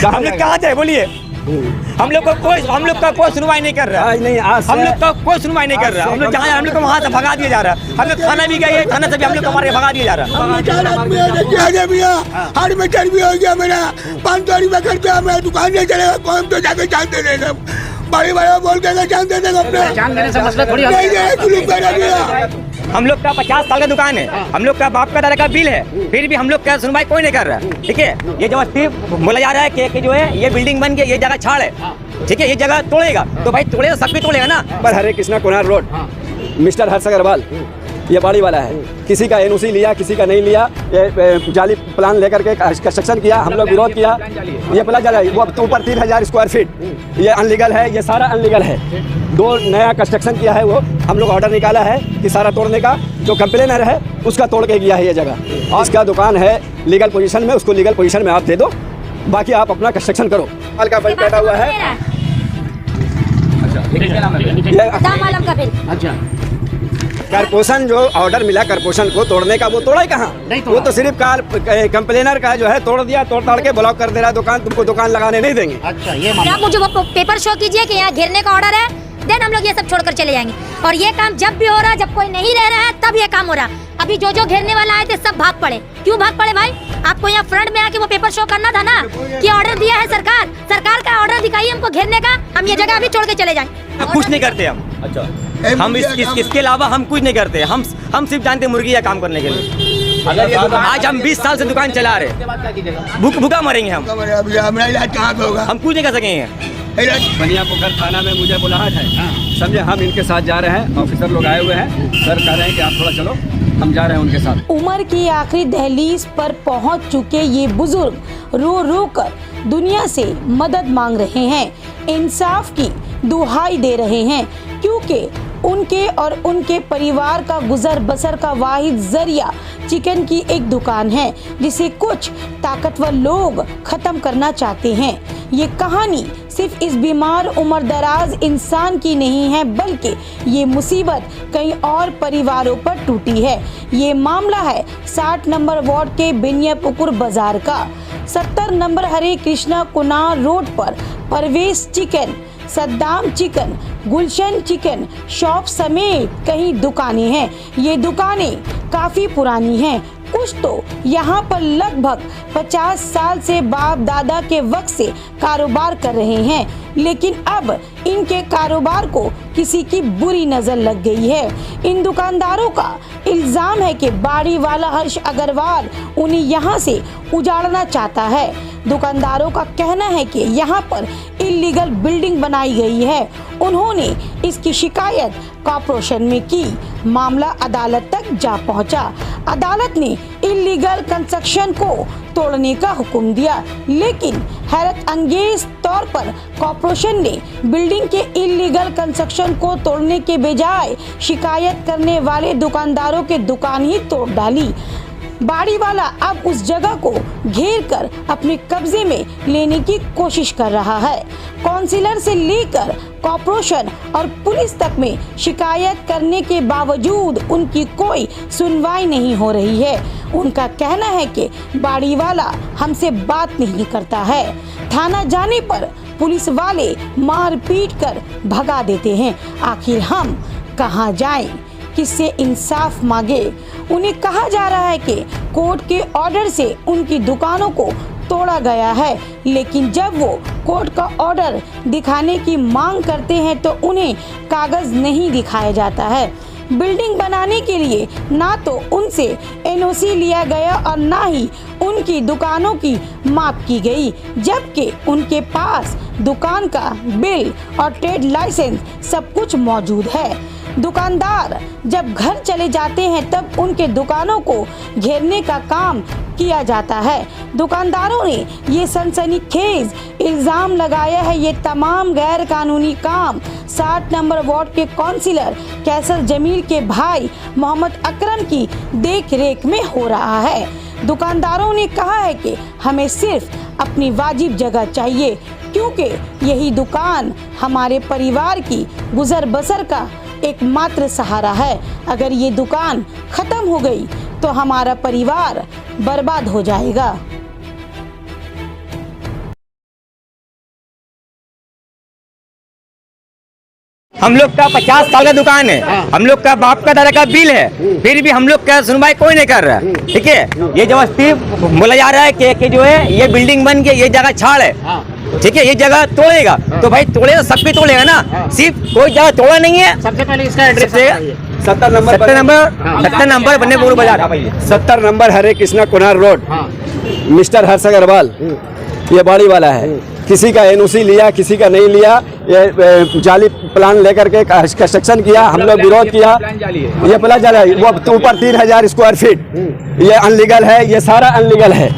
हम लोग कहाँ थे बोलिए? हम लोग का कोई सुनवाई नहीं कर रहा है। नहीं, हम लोग का कोई सुनवाई नहीं कर रहा। हम लोग जहाँ हम लोग को वहाँ से भगा दिया जा रहा है। हम लोग थाना भी गए, थाना से भी हम लोग को मारे भगा दिया जा रहा है। हार्ट में चर्बी हो गया मेरा, 500 रुपया खर्चा, मैं दुकान नहीं चलेगा, कौन तो जाके जान दे देगा, बड़ी बड़ा बोल के जान दे देगा अपने। हम लोग का 50 साल का दुकान है, हम लोग का बाप का दादा का बिल है, फिर भी हम लोग का सुनवाई कोई नहीं कर रहा है। ठीक है, ये जबरदस्ती बोला जा रहा है कि जो है ये बिल्डिंग बन के ये जगह छाड़ है, ठीक है, ये जगह तोड़ेगा तो भाई तोड़ेगा, सब भी तोड़ेगा ना। पर हरे कृष्णा कुनार रोड, मिस्टर हर्ष अग्रवाल ये बाड़ी वाला है, किसी का एनओसी लिया, किसी का नहीं लिया, ये जाली प्लान लेकर के कंस्ट्रक्शन किया, हम लोग विरोध किया। ये प्लान जाली वो ऊपर 3000 स्क्वायर फीट ये अनलीगल है, ये सारा अनलीगल है। 2 नया कंस्ट्रक्शन किया है, वो हम लोग ऑर्डर निकाला है कि सारा तोड़ने का, जो कंप्लेनर है उसका तोड़ के गया है ये जगह। और इसका दुकान है लीगल पोजीशन में, उसको लीगल पोजीशन में आप दे दो, बाकी आप अपना कंस्ट्रक्शन करो। माल का बिल बैठा हुआ है। अच्छा, कारपोरेशन जो ऑर्डर मिला कारपोरेशन को तोड़ने का, वो तोड़ा ही कहाँ? वो तो सिर्फ कंप्लेनर का जो है तोड़ दिया, तोड़ के ब्लॉक कर दे रहा दुकान, तुमको दुकान लगाने नहीं देंगे। अच्छा, ये आप मुझे वो पेपर शो कीजिए कि यहाँ घेरने का ऑर्डर है, देन हम लोग ये सब छोड़कर चले जाएंगे। और ये काम जब भी हो रहा है, जब कोई नहीं रह रहा है तब ये काम हो रहा। अभी जो घेरने वाला आए थे सब भाग पड़े। क्यों भाग पड़े भाई? आपको यहाँ फ्रंट में आके वो पेपर शो करना था ना कि ऑर्डर दिया है सरकार का ऑर्डर दिखाइए हमको घेरने का, हम ये जगह अभी छोड़ के चले जाएंगे। कुछ नहीं करते हम। अच्छा, हम इसके अलावा हम कुछ नहीं करते। हम सिर्फ जानते मुर्गी या काम करने के लिए। आज हम 20 साल से दुकान चला रहे, भूखा मरेंगे हम। हम कुछ नहीं कर सकेंगे। बनिया पोखर थाना में मुझे बुलाहट है, समझे, हम इनके साथ जा रहे हैं, ऑफिसर लोग आए हुए हैं, सर कह रहे हैं कि आप थोड़ा चलो, हम जा रहे हैं उनके साथ। उम्र की आखिरी दहलीज पर पहुंच चुके ये बुजुर्ग रो रो कर दुनिया से मदद मांग रहे हैं, इंसाफ की दुहाई दे रहे हैं, क्योंकि उनके और उनके परिवार का गुजर बसर का वाहिद जरिया चिकन की एक दुकान है, जिसे कुछ ताकतवर लोग खत्म करना चाहते हैं। ये कहानी सिर्फ इस बीमार उम्र दराज इंसान की नहीं है, बल्कि ये मुसीबत कई और परिवारों पर टूटी है। ये मामला है 60 नंबर वार्ड के बिनियापुकुर बाजार का। 70 नंबर हरे कृष्णा कुनार रोड पर परवेश चिकन, सद्दाम चिकन, गुलशन चिकन शॉप समेत कई दुकानें हैं। ये दुकानें काफी पुरानी हैं, कुछ तो यहाँ पर लगभग 50 साल से बाप दादा के वक्त से कारोबार कर रहे हैं, लेकिन अब इनके कारोबार को किसी की बुरी नजर लग गई है। इन दुकानदारों का इल्जाम है कि बाड़ी वाला हर्ष अग्रवाल उन्हें यहाँ से उजाड़ना चाहता है। दुकानदारों का कहना है कि यहाँ पर इल्लीगल बिल्डिंग बनाई गई है। उन्होंने इसकी शिकायत कॉर्पोरेशन में की, मामला अदालत तक जा पहुँचा। अदालत ने इल्लीगल कंस्ट्रक्शन को तोड़ने का हुक्म दिया, लेकिन हैरत अंगेज तौर पर कॉर्पोरेशन ने बिल्डिंग के इल्लीगल कंस्ट्रक्शन को तोड़ने के बजाय शिकायत करने वाले दुकानदारों के दुकान ही तोड़ डाली। बाड़ी वाला अब उस जगह को घेर कर अपने कब्जे में लेने की कोशिश कर रहा है। काउंसिलर से लेकर कॉर्पोरेशन और पुलिस तक में शिकायत करने के बावजूद उनकी कोई सुनवाई नहीं हो रही है। उनका कहना है कि बाड़ी वाला हमसे बात नहीं करता है। थाना जाने पर पुलिस वाले मार पीट कर भगा देते हैं। आखिर हम कहां जाएं? किससे इंसाफ मांगे? उन्हें कहा जा रहा है कि कोर्ट के ऑर्डर से उनकी दुकानों को तोड़ा गया है, लेकिन जब वो कोर्ट का ऑर्डर दिखाने की मांग करते हैं तो उन्हें कागज नहीं दिखाया जाता है। बिल्डिंग बनाने के लिए ना तो उनसे एनओसी लिया गया और ना ही उनकी दुकानों की माप की गई, जबकि उनके पास दुकान का बिल और ट्रेड लाइसेंस सब कुछ मौजूद है। दुकानदार जब घर चले जाते हैं तब उनके दुकानों को घेरने का काम किया जाता है। दुकानदारों ने ये सनसनीखेज इल्जाम लगाया है। ये तमाम गैर कानूनी काम 60 नंबर वार्ड के काउंसिलर कैसर जमील के भाई मोहम्मद अकरम की देख रेख में हो रहा है। दुकानदारों ने कहा है कि हमें सिर्फ अपनी वाजिब जगह चाहिए, क्योंकि यही दुकान हमारे परिवार की गुजर बसर का एकमात्र सहारा है। अगर ये दुकान खत्म हो गई तो हमारा परिवार बर्बाद हो जाएगा। हम लोग का 50 साल का दुकान है, हम लोग का बाप का दादा का बिल है, फिर भी हम लोग का सुनवाई कोई नहीं कर रहा है। ठीक है, ये जबरदस्ती बोला जा रहा है कि जो है ये बिल्डिंग बन के ये जगह छाड़ है। ठीक है, ये जगह तोड़ेगा तो भाई तोड़ेगा, सब भी तोड़ेगा ना, सिर्फ कोई जगह तोड़ा नहीं है। सबसे पहले इसका एड्रेस 70 नंबर बने बोर बाजार, 70 नंबर हरे कृष्णा कुनार रोड, मिस्टर हर्ष अग्रवाल ये बाड़ी वाला है। किसी का एनओसी लिया, किसी का नहीं लिया, ये जाली प्लान लेकर के कंस्ट्रक्शन किया, हम लोग विरोध किया। ये प्लान जाली वो ऊपर 3000 स्क्वायर फीट ये अनलीगल है, ये सारा अनलीगल है।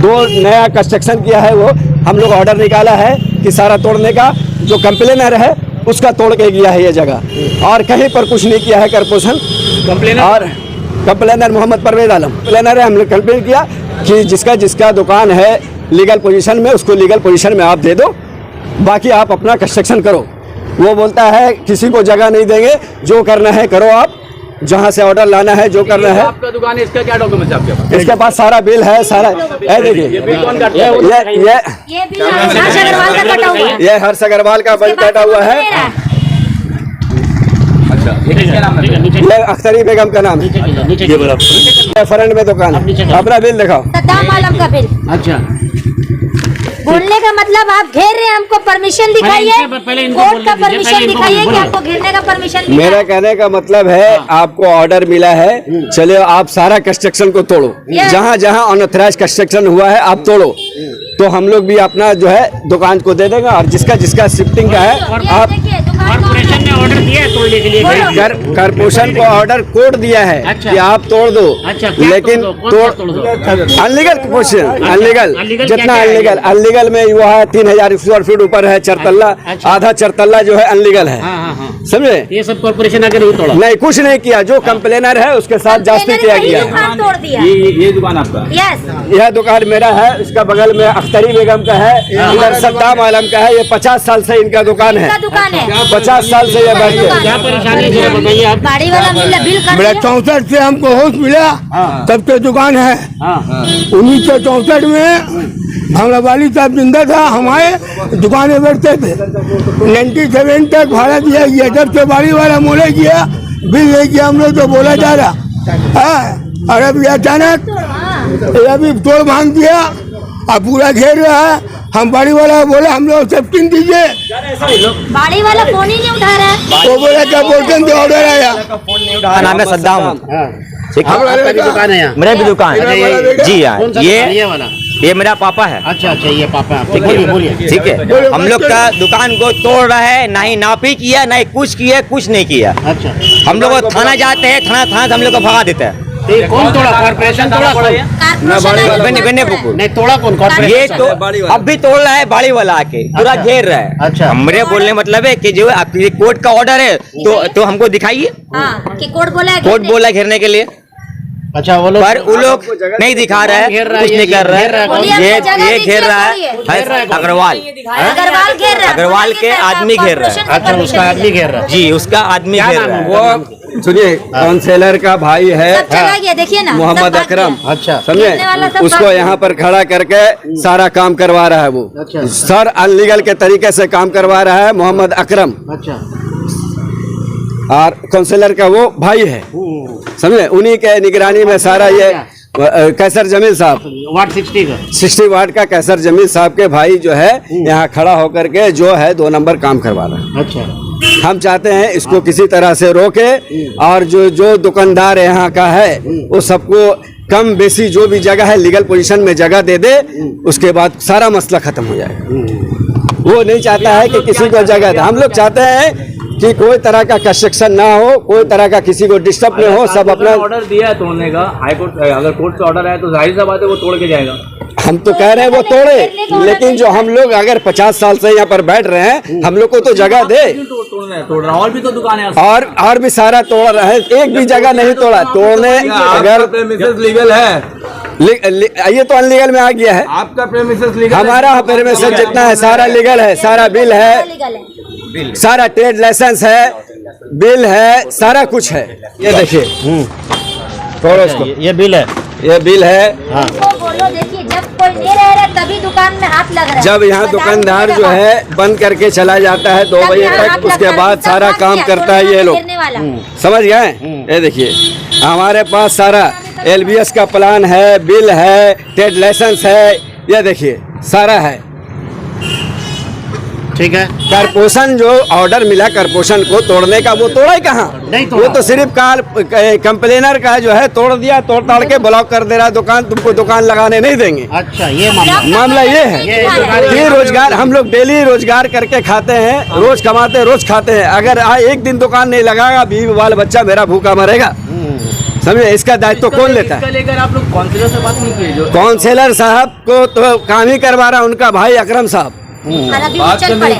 2 नया कंस्ट्रक्शन किया है, वो हम लोग ऑर्डर निकाला है कि सारा तोड़ने का, जो कंप्लेनर है उसका तोड़ के किया है ये जगह, और कहीं पर कुछ नहीं किया है कारपोरेशन। और कंप्लेनर मोहम्मद परवेज आलम कंप्लेनर है, हम लोग कंप्लेन किया कि जिसका दुकान है लीगल पोजीशन में, उसको लीगल पोजीशन में आप दे दो, बाकी आप अपना कंस्ट्रक्शन करो। वो बोलता है किसी को जगह नहीं देंगे, जो करना है करो, आप जहां से ऑर्डर लाना है जो करना है। आपका दुकान है, इसका क्या डॉक्यूमेंट है आपके पास? इसके पास सारा बिल है, सारा है। देखिए ये भी हर्ष अग्रवाल का कटा हुआ है। ये हर्ष अग्रवाल का बिल कटा हुआ है। अच्छा, ये नाम है? ये अख्तरी बेगम का नाम है। फ्रंट में दुकान, अपना बिल दिखाओ। सद्दाम आलम का बिल। अच्छा, बोलने का मतलब आप घेर रहे हैं, हमको परमिशन दिखाइए, पहले इनको कोर्ट बोलने का दीजिए, परमिशन पहले इनको दिखाइए कि बोलो। आपको घेरने का परमिशन मेरा कहने का मतलब है आपको ऑर्डर मिला है, चले आप सारा कंस्ट्रक्शन को तोड़ो, जहाँ जहाँ अनऑथराइज कंस्ट्रक्शन हुआ है आप तोड़ो, तो हम लोग भी अपना जो है दुकान को दे देंगे। और जिसका शिफ्टिंग का है आप कॉर्पोरेशन ने ऑर्डर दिया है तोड़ने के लिए। कारपोरेशन को ऑर्डर कोड दिया है अच्छा। कि आप तोड़ दो, अच्छा, क्या लेकिन तोड़ दो? अनलीगल पोजीशन, अनलीगल अनलीगल जितना क्या-क्या है? अनलीगल अनलीगल में वो है 3000 स्क्वायर फीट ऊपर है चरतल्ला, अच्छा। आधा चरतल्ला जो है अनलीगल है, हाँ। समझे? ये सब कॉर्पोरेशन आकर नहीं तोड़ा? नहीं, कुछ नहीं किया, जो कंप्लेनर है उसके साथ जास्ती किया गया है। दुकान तोड़ दिया। ये दुकान आपका? यस, यह दुकान मेरा है, इसका बगल में अख्तरी बेगम का है, इधर सद्दाम आलम का है। ये 50 साल से इनका दुकान है, का दुकान है। 50 साल से ये बैठते हैं। क्या परेशानी है जरा बताइए आप। गाड़ी वाला बिल कर मेरा दिया। 64 से हमको होश मिला, तब से दुकान है। 1964 में भांगड़ावाली साहब जिंदा था, हमारे दुकाने बैठते थे। 97 तक भाड़ा दिया गया, जब से बाड़ी वाला मोले किया, बिल नहीं किया हम लोग तो बोला जा रहा है। और अब ये अचानक ये अभी तोड़ भांग दिया और पूरा घेर रहा है। हम बाड़ी वाला बोले हम लोग सेफ्टी दीजिए, गाड़ी वाला फोन ही नहीं उठा रहा है। वो बोला क्या बोलते हैं ऑर्डर आया। नाम है सद्दाम। ठीक है, आपका भी दुकान है यहाँ? मेरा भी दुकान अच्छा, है। ये- जी हाँ, कौन सा ये दुकान? ये वाला? ये मेरा पापा है। अच्छा, ये पापा है आपके। ठीक है, बोलिए। ठीक है। हम लोग का दुकान को तोड़ रहा है, ना ही नापी किया, ना ही कुछ किया, कुछ नहीं किया। अच्छा, हम लोग थाना जाते हैं, थाना से हम लोग को भगा देता है। तो ये कौन तोड़ा? कॉर्पोरेशन तोड़ा? नहीं तोड़ा कौन? कॉर्पोरेशन? ये तो अब भी तोड़ रहा है बाड़ी वाला आके, पूरा अच्छा। घेर रहा है। अच्छा। हमरे बोलने मतलब है कि जो आपकी कोर्ट का ऑर्डर है तो हमको दिखाइए। हाँ, कि कोर्ट बोला है कोर्ट बोला है घेरने के लिए, अच्छा, वो लोग पर वो लोग नहीं दिखा रहा है, घेर रहा है, कुछ नहीं ये कर रहा घेर रहा है। है। बोलिए, ये अपनी जगह ये दीजिए, घेर रहा बोलिए। है कौन? अग्रवाल। अग्रवाल घेर रहा है। अग्रवाल के आदमी घेर रहा है। अच्छा, उसका आदमी घेर रहा है। जी, उसका आदमी क्या घेर नाम रहा है? है। वो सुनिए, काउंसलर का भाई है सब चला गया, देखिए ना, मोहम्मद सब भाग अकरम, गया। अच्छा, समझे? घेरने वाला सब उसको भाग यहाँ पर खड़ा करके सारा काम करवा रहा है वो। अच्छा। सर अनलीगल के तरीके से काम करवा रहा है मोहम्मद अकरम, अच्छा, और काउंसलर का वो भाई है, समझे? उन्हीं के निगरानी में सारा ये कैसर जमील साहब, वार्ड 60 का। 60 वार्ड का कैसर जमील साहब के भाई जो है यहाँ खड़ा होकर के जो है 2 नंबर काम करवा रहा है। अच्छा, हम चाहते हैं इसको किसी तरह से रोके, और जो दुकानदार यहाँ का है वो सबको कम बेसी जो भी जगह है लीगल पोजीशन में जगह दे दे, उसके बाद सारा मसला खत्म हो जाएगा। वो नहीं चाहता है कि किसी को जगह दे। हम लोग चाहते हैं कि कोई तरह का कंस्ट्रक्शन ना हो, कोई तरह का किसी को डिस्टर्ब नहीं हो, सब अपना। ऑर्डर दिया है तोड़ने का, हाई कोर्ट अगर कोर्ट से ऑर्डर आया तो जाहिर सा बात है वो तोड़ के जाएगा। हम तो कह रहे हैं वो तोड़े, लेकिन जो हम लोग अगर 50 साल से यहाँ पर बैठ रहे हैं, हम लोग को तो जगह दे। तोड़ रहा और भी तो दुकान है। और भी सारा तोड़ रहा है, एक भी जगह नहीं तोड़ा। तोड़ने अगर लीगल है, ये तो अनलीगल में आ गया है। आपका प्रेमिसेस लीगल, हमारा प्रेमिसेस जितना है सारा लीगल है, सारा बिल है, लीगल है। सारा ट्रेड लाइसेंस है, बिल है, सारा कुछ है। ये देखिए, तोड़ो इसको। ये बिल है। ये बिल है। इनको बोलो, देखिए जब कोई नहीं रह रहा तभी दुकान में हाथ लग रहा है। जब यहाँ बाजार दुकानदार में जो रहा। है बंद करके चला जाता है 2 तब बजे यहाँ हाथ तक, उसके लगता है, बाद सब सारा भाग काम गया, करता है ये लोग। गिरने वाला। समझ गए? ये देखिए हमारे पास सारा LBS का प्लान है, बिल है, ट्रेड लाइसेंस है, ये देखिए सारा है। ठीक है। कारपोरेशन जो ऑर्डर मिला कारपोरेशन को तोड़ने का, वो तोड़ा ही कहाँ? नहीं तोड़ा। वो तो सिर्फ कंप्लेनर का जो है तोड़ दिया, तोड़ ताड़ के ब्लॉक कर दे रहा दुकान, तुमको दुकान लगाने नहीं देंगे। अच्छा ये मामला। मामला ये है ये ये रोजगार, हम लोग डेली रोजगार करके खाते हैं, रोज कमाते हैं, रोज खाते हैं। अगर एक दिन दुकान नहीं लगागा, बीवी बाल बच्चा मेरा भूखा मरेगा। समझे? इसका दायित्व तो कौन लेता है? इसका लेकर आप लोग काउंसिलर से बात नहीं किए? जो काउंसिलर साहब को तो काम ही करवा रहा उनका भाई अकरम साहब। और अभी वो चल पड़े।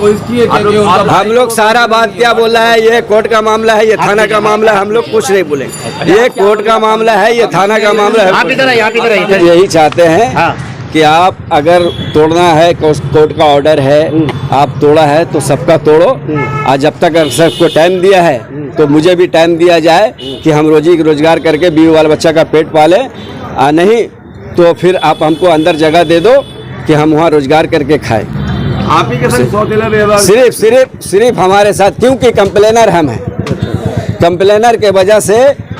हम लोग सारा बात क्या बोल रहा है, ये कोर्ट का मामला है, ये थाना का मामला है, हम लोग कुछ नहीं बोलेंगे। ये कोर्ट का मामला है, ये थाना का मामला है। आप इधर आइए, आप इधर आइए। यही चाहते हैं हाँ। कि आप अगर तोड़ना है, कोर्ट का ऑर्डर है, आप तोड़ा है तो सबका तोड़ो। आज जब तक सबको टाइम दिया है तो मुझे भी टाइम दिया जाए कि हम रोजगार करके बीवी वाला बच्चा का पेट पाले। नहीं तो फिर आप हमको अंदर जगह दे दो कि हम वहाँ रोजगार करके खाएं। आप ही के संग सौतेला व्यवहार सिर्फ हमारे साथ, क्योंकि कंप्लेनर हम हैं। कंप्लेनर के वजह से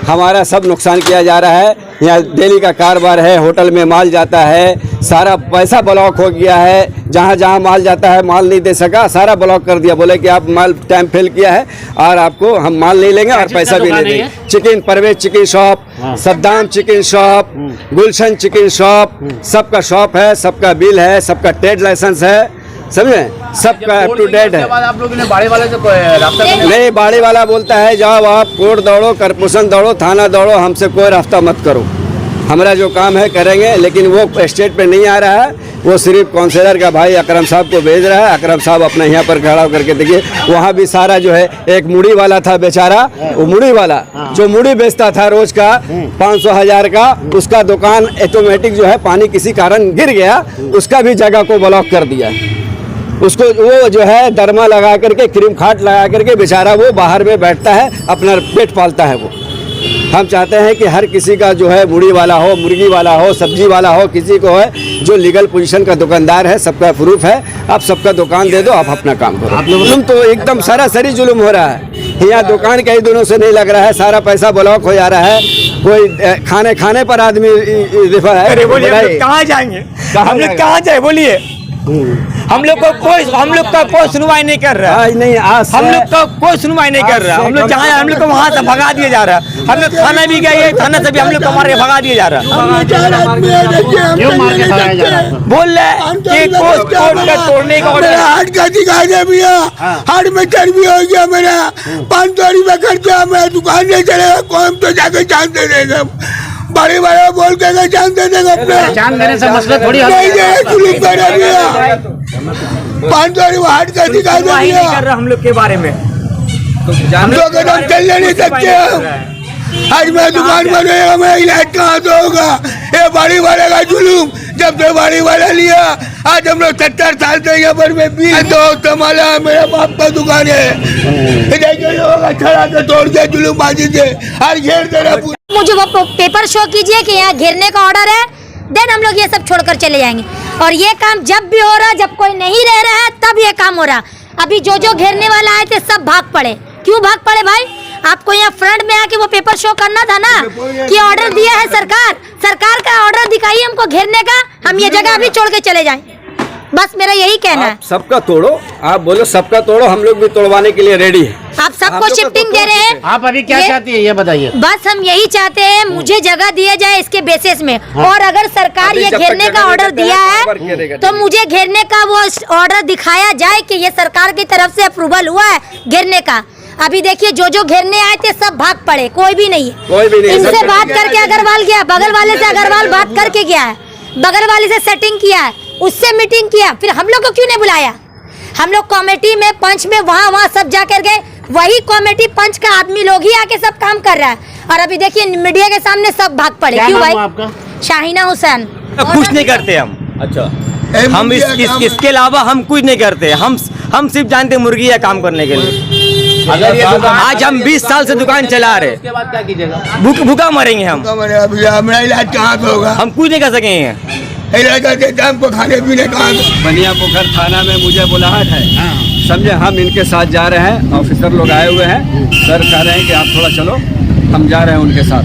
हमारा सब नुकसान किया जा रहा है। यहाँ डेली का कारोबार है, होटल में माल जाता है, सारा पैसा ब्लॉक हो गया है। जहाँ जहाँ माल जाता है माल नहीं दे सका, सारा ब्लॉक कर दिया। बोले कि आप माल टाइम फेल किया है और आपको हम माल नहीं लेंगे और पैसा भी नहीं देंगे। Chicken, Parvez chicken shop, Saddam chicken shop, Gulshan chicken shop, सबका शॉप है, सबका बिल है, सबका ट्रेड लाइसेंस है। समझे? सबका अप टू डेट है। आप लोगों ने बाड़े वाले से रास्ता नहीं, बाड़ी वाला बोलता है जाओ आप कोर्ट दौड़ो, कारपोरेशन दौड़ो, थाना दौड़ो, हमसे कोई रास्ता मत करो। हमारा जो काम है करेंगे। लेकिन वो स्टेट पे नहीं आ रहा है, वो सिर्फ काउंसिलर का भाई अकरम साहब को भेज रहा है। अकरम साहब अपना यहाँ पर खड़ा करके देखिए, वहाँ भी सारा जो है, एक मुड़ी वाला था बेचारा, वो मुड़ी वाला जो मुड़ी बेचता था रोज का 500,000 का, उसका दुकान ऑटोमेटिक जो है पानी किसी कारण गिर गया, उसका भी जगह को ब्लॉक कर दिया। उसको वो जो है दरमा लगा करके, क्रीम खाट लगा करके बेचारा वो बाहर में बैठता है, अपना पेट पालता है वो। हम चाहते हैं कि हर किसी का जो है मुड़ी वाला हो, मुर्गी वाला हो, सब्जी वाला हो, किसी को है जो लीगल पोजीशन का दुकानदार है, सबका प्रूफ है, आप सबका दुकान दे दो, आप अपना काम करो। जुल्म तो एकदम सरासरी जुल्म हो रहा है। यहाँ दुकान कई दिनों से नहीं लग रहा है, सारा पैसा ब्लॉक हो जा रहा है। कोई खाने पर आदमी कहाँ जाएंगे? हम लोग कहाँ जाए बोलिए? हम लोग का कोई सुनवाई नहीं कर रहा है। नहीं, हम लोग का कोई सुनवाई नहीं कर रहा। हम लोग जहाँ हम लोग को वहाँ से भगा दिया जा रहा है। हम लोग थाना भी गए, थाना से भी हम लोग को मार के भगा दिया जा रहा है। क्यों मार के भगाया जा रहा है? बोल रहे हैं कि कोर्ट का तोड़ने का ऑर्डर। हार्ट का दिखा दे भैया, हार्ट में चर्बी हो गया मेरा, 500 रुपये खर्चा, मैं दुकान नहीं चलेगा, कौन तो जाके जान दे देगा। बड़े बड़ा बोल के जान दे देगा अपने, जान देने से मसला थोड़ी हल नहीं दे जुलूम करे भैया। 500 रुपये हार्ट का दिखा दे सुनवाई भैया। नहीं कर रहा हम लोग के बारे में। हम लोग एकदम चलने नहीं सकते हम। आज मैं दुकान बनेगा, मैं इलाज कहाँ से होगा? ये बाड़ी वाले का जुलूम, जब से बाड़ी वाला लिया, आज हम लोग 70 साल से यहाँ पर मैं 20 दोस्त संभाला, मेरे बाप का दुकान है। देखिए लोग छड़ा के तोड़ के जुलूम बाजी से और घेर दे रहा। मुझे वो पेपर शो कीजिए कि यहाँ घेरने का ऑर्डर है, देन हम लोग ये सब छोड़कर चले जाएंगे। और ये काम जब भी हो रहा, जब कोई नहीं रह रहा है तब ये काम हो रहा। अभी जो घेरने वाला आए थे सब भाग पड़े। क्यों भाग पड़े भाई? आपको यहाँ फ्रंट में आके वो पेपर शो करना था ना कि ऑर्डर दिया है सरकार का ऑर्डर दिखाइए हमको घेरने का, हम ये जगह अभी छोड़ के चले जाएं। बस मेरा यही कहना है। सबका तोड़ो, आप बोलो सबका तोड़ो, हम लोग भी तोड़वाने के लिए रेडी है। आप सबको शिफ्टिंग दे रहे हैं। आप अभी क्या चाहती है ये बताइए? बस हम यही चाहते हैं, मुझे जगह दिया जाए इसके बेसिस में। और अगर सरकार ये घेरने का ऑर्डर दिया है तो मुझे घेरने का वो ऑर्डर दिखाया जाए कि ये सरकार की तरफ से अप्रूवल हुआ है घेरने का। अभी देखिए जो घेरने आए थे सब भाग पड़े, कोई भी नहीं है। इनसे बात करके अग्रवाल गया, बगल वाले से अग्रवाल बात करके गया है, बगल वाले से सेटिंग किया है, उससे मीटिंग किया, फिर हम लोग को क्यों नहीं बुलाया? हम लोग कमेटी में, पंच में, वहाँ सब जाकर गए, वही कमेटी पंच का आदमी लोग ही आके सब काम कर रहा है। और अभी देखिए मीडिया के सामने सब भाग पड़े। क्यों भाई? आपका शाहीना हुसैन। कुछ नहीं करते हम। अच्छा, हम इसके अलावा हम कुछ नहीं करते। हम सिर्फ जानते मुर्गी है काम करने के लिए। अगर ये आज हम 20 साल से दुकान चला रहे, उसके बाद क्या कीजिएगा? भूखा मरेंगे हम। मेरा इलाज कहाँ से होगा? हम कुछ नहीं कर सकेंगे। इलाका देता है हमको खाने पीने का। बनिया पोखर थाना में मुझे बुलाहट है, समझे। हम इनके साथ जा रहे हैं, ऑफिसर लोग आए हुए हैं, सर कह रहे हैं कि आप थोड़ा चलो, हम जा रहे हैं उनके साथ।